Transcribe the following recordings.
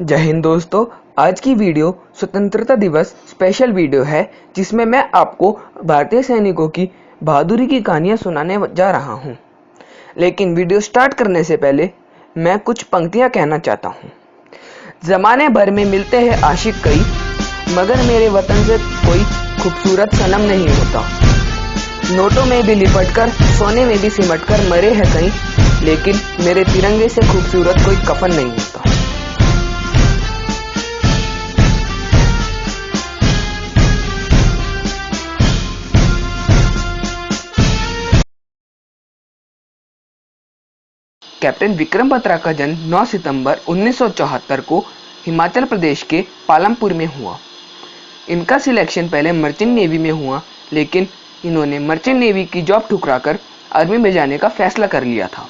जय हिंद दोस्तों। आज की वीडियो स्वतंत्रता दिवस स्पेशल वीडियो है जिसमें मैं आपको भारतीय सैनिकों की बहादुरी की कहानियां सुनाने जा रहा हूं। लेकिन वीडियो स्टार्ट करने से पहले मैं कुछ पंक्तियां कहना चाहता हूं। जमाने भर में मिलते हैं आशिक कई, मगर मेरे वतन से कोई खूबसूरत सनम नहीं होता। नोटों में भी लिपटकर, सोने में भी सिमटकर मरे हैं कई, लेकिन मेरे तिरंगे से खूबसूरत कोई कफन नहीं होता। कैप्टन विक्रम बत्रा का जन्म 9 सितंबर 1974 को हिमाचल प्रदेश के पालमपुर में हुआ। इनका सिलेक्शन पहले मर्चेंट नेवी में हुआ, लेकिन इन्होंने मर्चेंट नेवी की जॉब ठुकराकर आर्मी में जाने का फैसला कर लिया था।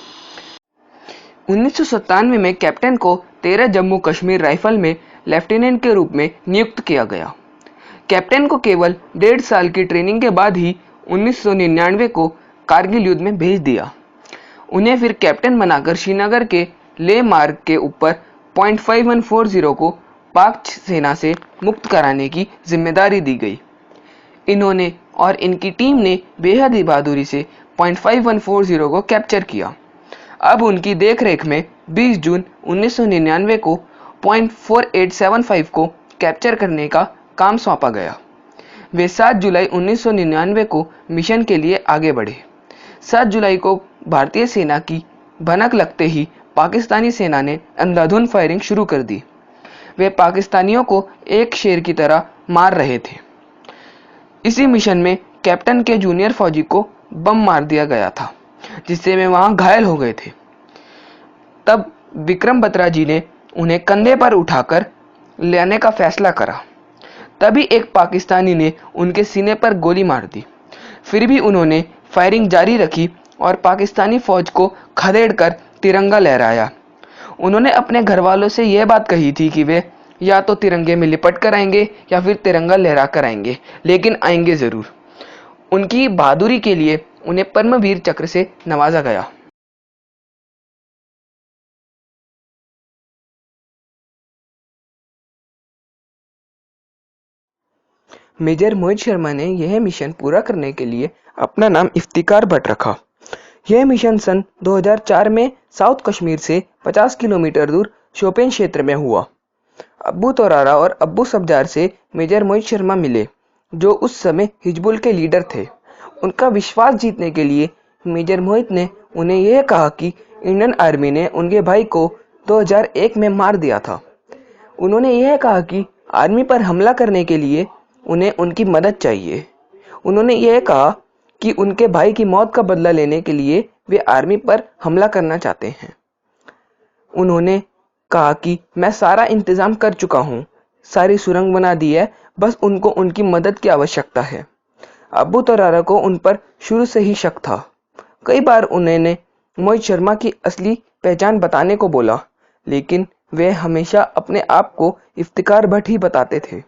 1997 में कैप्टन को 13 जम्मू कश्मीर राइफल में लेफ्टिनेंट के रूप में नियुक्त किया गया। कैप्टन को केवल 1.5 साल की ट्रेनिंग के बाद ही 1999 को कारगिल युद्ध में भेज दिया। उन्हें फिर कैप्टन बनाकर श्रीनगर के लेह मार्ग के ऊपर .5140 को पाक सेना से मुक्त कराने की जिम्मेदारी दी गई। इन्होंने और इनकी टीम ने बेहद ही बहादुरी से .5140 को कैप्चर किया। अब उनकी देखरेख में 20 जून 1999 को .4875 को कैप्चर करने का काम सौंपा गया। वे 7 जुलाई 1999 को मिशन के लिए आगे बढ़े। 7 जुलाई को भारतीय सेना की भनक लगते ही पाकिस्तानी सेना ने अंधाधुंध फायरिंग शुरू कर दी। वे पाकिस्तानियों को एक शेर की तरह मार रहे थे। इसी मिशन में कैप्टन के जूनियर फौजी को बम मार दिया गया था, जिससे वे वहां घायल हो गए थे। तब विक्रम बत्रा जी ने उन्हें कंधे पर उठाकर लेने का फैसला करा। तभी एक पाकिस्तानी ने उनके सीने पर गोली मार दी। फिर भी उन्होंने फायरिंग जारी रखी और पाकिस्तानी फौज को खदेड़कर तिरंगा लहराया। उन्होंने अपने घर वालों से यह बात कही थी कि वे या तो तिरंगे में लिपट कर आएंगे या फिर तिरंगा लहरा कर आएंगे, लेकिन आएंगे जरूर। उनकी बहादुरी के लिए उन्हें परमवीर चक्र से नवाजा गया। मेजर मोहित शर्मा ने यह मिशन पूरा करने के लिए अपना नाम इफ्तिकार भट्ट रखा। यह मिशन सन 2004 में साउथ कश्मीर से 50 किलोमीटर दूर शोपियान क्षेत्र में हुआ। अब्बू तोरारा और अब्बू सब्जार से मेजर मोहित शर्मा मिले, जो उस समय हिजबुल के लीडर थे। उनका विश्वास जीतने के लिए मेजर मोहित ने उन्हें यह कहा कि इंडियन आर्मी ने उनके भाई को 2001 में मार दिया था। उन्होंने यह कहा कि आर्मी पर हमला करने के लिए उन्हें उनकी मदद चाहिए। उन्होंने यह कहा कि उनके भाई की मौत का बदला लेने के लिए वे आर्मी पर हमला करना चाहते हैं। उन्होंने कहा कि मैं सारा इंतजाम कर चुका हूं, सारी सुरंग बना दी है, बस उनको उनकी मदद की आवश्यकता है। अब्बू तरारा को उन पर शुरू से ही शक था। कई बार उन्होंने मोहित शर्मा की असली पहचान बताने को बोला, लेकिन वे हमेशा अपने आप को इफ्तिकार भट्ट ही बताते थे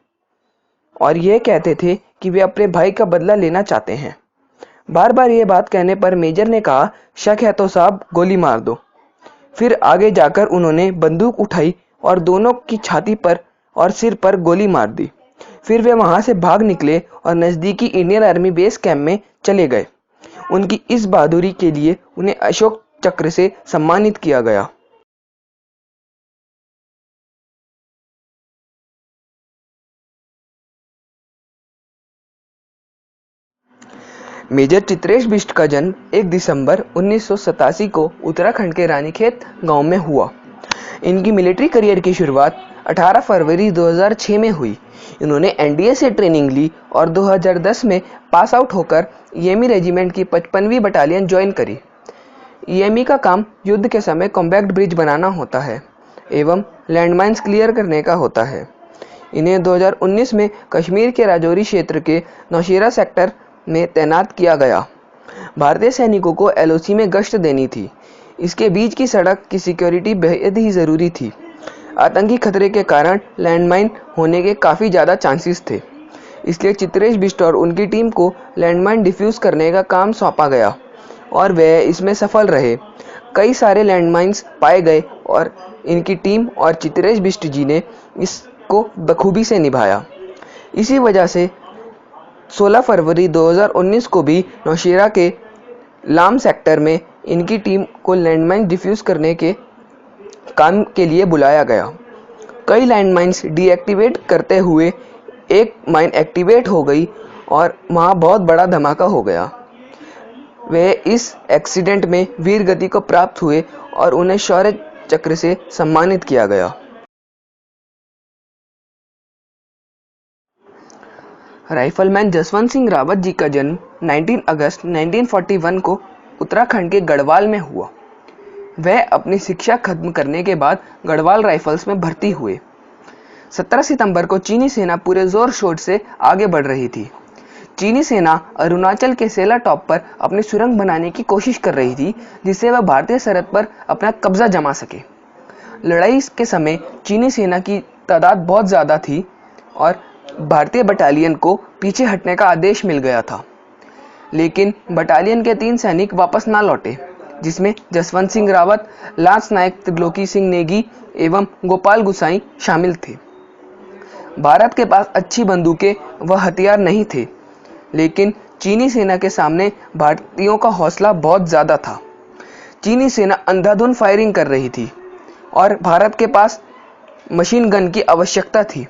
और यह कहते थे कि वे अपने भाई का बदला लेना चाहते हैं। बार बार ये बात कहने पर मेजर ने कहा, शक है तो साहब गोली मार दो। फिर आगे जाकर उन्होंने बंदूक उठाई और दोनों की छाती पर और सिर पर गोली मार दी। फिर वे वहां से भाग निकले और नजदीकी इंडियन आर्मी बेस कैंप में चले गए। उनकी इस बहादुरी के लिए उन्हें अशोक चक्र से सम्मानित किया गया। मेजर चित्रेश बिष्ट का जन्म 1 दिसंबर 1987 को उत्तराखंड के रानीखेत गांव में हुआ। इनकी मिलिट्री करियर की शुरुआत 18 फरवरी 2006 में हुई। इन्होंने एनडीए से ट्रेनिंग ली और 2010 में पास आउट होकर ईएमई रेजिमेंट की 55वीं बटालियन ज्वाइन करी। ईएमई का काम युद्ध के समय कॉम्पैक्ट ब्रिज बनाना होता है एवं लैंडमाइंस क्लियर करने का होता है। इन्हें 2019 में कश्मीर के राजौरी क्षेत्र के नौशेरा सेक्टर में तैनात किया गया। भारतीय सैनिकों को एलओसी में गश्त देनी थी। इसके बीच की सड़क की सिक्योरिटी बेहद ही जरूरी थी। आतंकी खतरे के कारण लैंडमाइन होने के काफी ज्यादा चांसेस थे, इसलिए चित्रेश बिष्ट और उनकी टीम को लैंडमाइन डिफ्यूज करने का काम सौंपा गया और वे इसमें सफल रहे। कई सारे लैंडमाइंस पाए गए और इनकी टीम और चित्रेश बिष्ट जी ने इसको बखूबी से निभाया। इसी वजह से 16 फरवरी 2019 को भी नौशेरा के लाम सेक्टर में इनकी टीम को लैंडमाइन डिफ्यूज करने के काम के लिए बुलाया गया। कई लैंडमाइंस डीएक्टिवेट करते हुए एक माइन एक्टिवेट हो गई और वहां बहुत बड़ा धमाका हो गया। वे इस एक्सीडेंट में वीर गति को प्राप्त हुए और उन्हें शौर्य चक्र से सम्मानित किया गया। राइफलमैन जसवंत सिंह रावत जी का जन्म 19 अगस्त 1941 को उत्तराखंड के गढ़वाल में हुआ। वह अपनी शिक्षा खत्म करने के बाद गढ़वाल राइफल्स में भर्ती हुए। 17 सितंबर को चीनी सेना पूरे जोर शोर से आगे बढ़ रही थी। चीनी सेना अरुणाचल के सेला टॉप पर अपनी सुरंग बनाने की कोशिश कर रही थी, जिससे वह भारतीय सरहद पर अपना कब्जा जमा सके। लड़ाई के समय चीनी सेना की तादाद बहुत ज्यादा थी और भारतीय बटालियन को पीछे हटने का आदेश मिल गया था, लेकिन बटालियन के 3 सैनिक वापस ना लौटे, जिसमें जसवंत सिंह रावत, लांस नायक त्रिलोकी सिंह नेगी एवं गोपाल गुसाई शामिल थे। भारत के पास अच्छी बंदूकें व हथियार नहीं थे, लेकिन चीनी सेना के सामने भारतीयों का हौसला बहुत ज्यादा था। चीनी सेना अंधाधुंध फायरिंग कर रही थी और भारत के पास मशीन गन की आवश्यकता थी।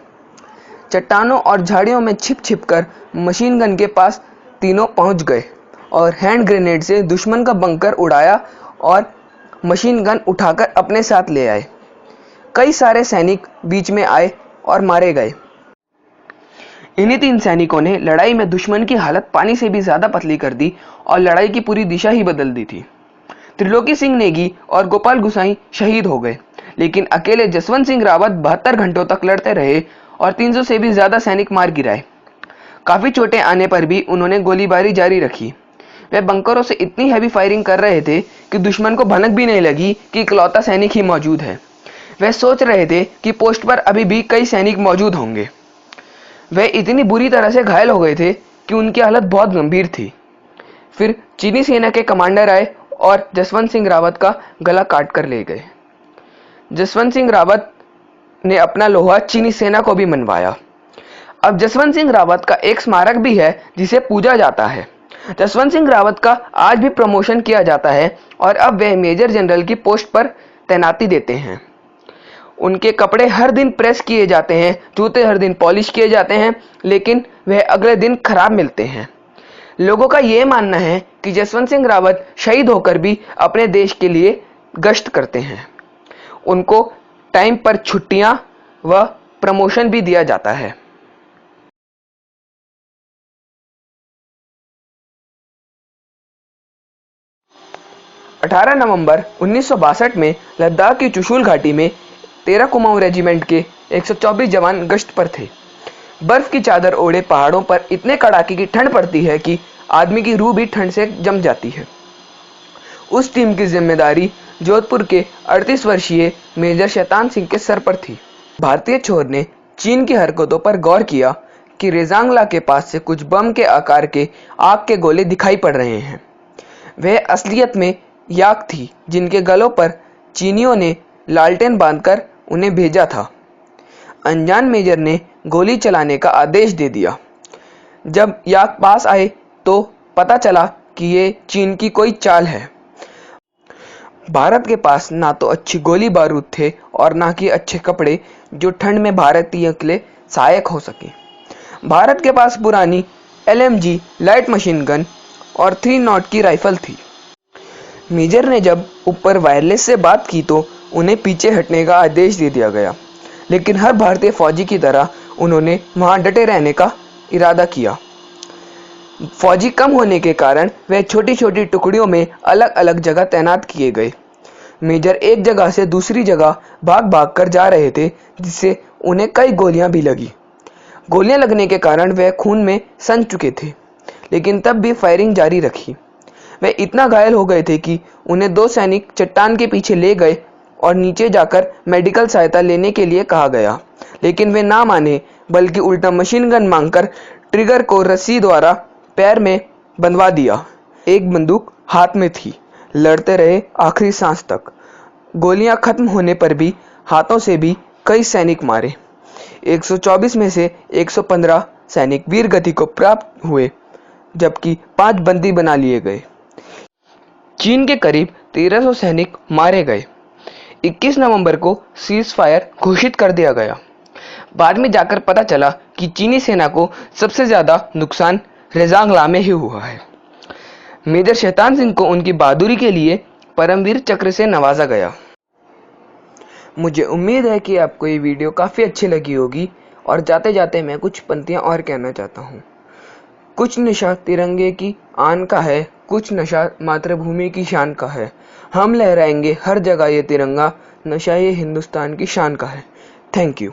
चट्टानों और झाड़ियों में छिप छिप कर मशीन गन के पास तीनों पहुंच गए और हैंड ग्रेनेड से दुश्मन का बंकर उड़ाया और मशीन गन उठाकर अपने साथ ले आए। कई सारे सैनिक बीच में आए और मारे गए। इन्हीं 3 सैनिकों ने लड़ाई में दुश्मन की हालत पानी से भी ज्यादा पतली कर दी और लड़ाई की पूरी दिशा ही बदल दी थी। त्रिलोकी सिंह नेगी और गोपाल गुसाई शहीद हो गए, लेकिन अकेले जसवंत सिंह रावत 72 घंटों तक लड़ते रहे और 300 से भी ज्यादा सैनिक मार गिराए। काफी चोटें आने पर भी उन्होंने गोलीबारी जारी रखी। वे बंकरों से इतनी हैवी फायरिंग कर रहे थे कि दुश्मन को भनक भी नहीं लगी कि इकलौता सैनिक ही मौजूद है। वे सोच रहे थे कि पोस्ट पर अभी भी कई सैनिक मौजूद होंगे। वे इतनी बुरी तरह से घायल हो गए थे कि उनकी हालत बहुत गंभीर थी। फिर चीनी सेना के कमांडर आए और जसवंत सिंह रावत का गला काट कर ले गए। जसवंत सिंह रावत ने अपना लोहा चीनी सेना को भी मनवाया। अब जसवंत सिंह रावत का एक स्मारक भी है जिसे पूजा जाता है। जसवंत सिंह रावत का आज भी प्रमोशन किया जाता है और अब वे मेजर जनरल की पोस्ट पर तैनाती देते हैं। उनके कपड़े हर दिन प्रेस किए जाते हैं, जूते हर दिन पॉलिश किए जाते हैं, लेकिन वह अगले दिन खराब मिलते हैं। लोगों का यह मानना है कि जसवंत सिंह रावत शहीद होकर भी अपने देश के लिए गश्त करते हैं। उनको टाइम पर छुट्टियां व प्रमोशन भी दिया जाता है। 18 नवंबर 1962 में लद्दाख की चुशुल घाटी में 13 कुमाऊं रेजिमेंट के 124 जवान गश्त पर थे। बर्फ की चादर ओढ़े पहाड़ों पर इतने कड़ाके की ठंड पड़ती है कि आदमी की रूह भी ठंड से जम जाती है। उस टीम की जिम्मेदारी जोधपुर के 38 वर्षीय मेजर शैतान सिंह के सर पर थी। भारतीय छोर ने चीन की हरकतों पर गौर किया कि रेजांगला के पास से कुछ बम के आकार के आग के गोले दिखाई पड़ रहे हैं। वह असलियत में याक थी, जिनके गलों पर चीनियों ने लालटेन बांधकर उन्हें भेजा था। अनजान मेजर ने गोली चलाने का आदेश दे दिया। जब याक पास आए तो पता चला कि ये चीन की कोई चाल है। भारत के पास ना तो अच्छी गोली बारूद थे और ना कि अच्छे कपड़े जो ठंड में भारतीयों के लिए सहायक हो सके। भारत के पास पुरानी LMG लाइट मशीन गन और 3 नॉट की राइफल थी। मेजर ने जब ऊपर वायरलेस से बात की तो उन्हें पीछे हटने का आदेश दे दिया गया, लेकिन हर भारतीय फौजी की तरह उन्होंने वहां डटे रहने का इरादा किया। फौजी कम होने के कारण वे छोटी छोटी टुकड़ियों में अलग अलग जगह तैनात किए गए। मेजर एक जगह से दूसरी जगह भाग भाग कर जा रहे थे, जिससे उन्हें कई गोलियां भी लगी। गोलियां लगने के कारण वे खून में सन चुके थे, लेकिन तब भी फायरिंग जारी रखी। वे इतना घायल हो गए थे कि उन्हें 2 सैनिक चट्टान के पीछे ले गए और नीचे जाकर मेडिकल सहायता लेने के लिए कहा गया, लेकिन वे ना माने, बल्कि उल्टा मशीन गन मांगकर ट्रिगर को रस्सी द्वारा पैर में बंधवा दिया। एक बंदूक हाथ में थी। लड़ते रहे आखिरी सांस तक। गोलियां खत्म होने पर भी हाथों से भी कई सैनिक मारे। 124 में से 115 सैनिक वीर गति को प्राप्त हुए, जबकि 5 बंदी बना लिए गए। चीन के करीब 1300 सैनिक मारे गए। 21 नवंबर को सीज फायर घोषित कर दिया गया। बाद में जाकर पता चला कि चीनी सेना को सबसे ज्यादा नुकसान रेजांगला में ही हुआ है। मेजर शैतान सिंह को उनकी बहादुरी के लिए परमवीर चक्र से नवाजा गया। मुझे उम्मीद है कि आपको ये वीडियो काफ़ी अच्छी लगी होगी और जाते जाते मैं कुछ पंक्तियां और कहना चाहता हूँ। कुछ नशा तिरंगे की आन का है, कुछ नशा मातृभूमि की शान का है। हम लहराएंगे हर जगह ये तिरंगा, नशा ये हिंदुस्तान की शान का है। Thank you.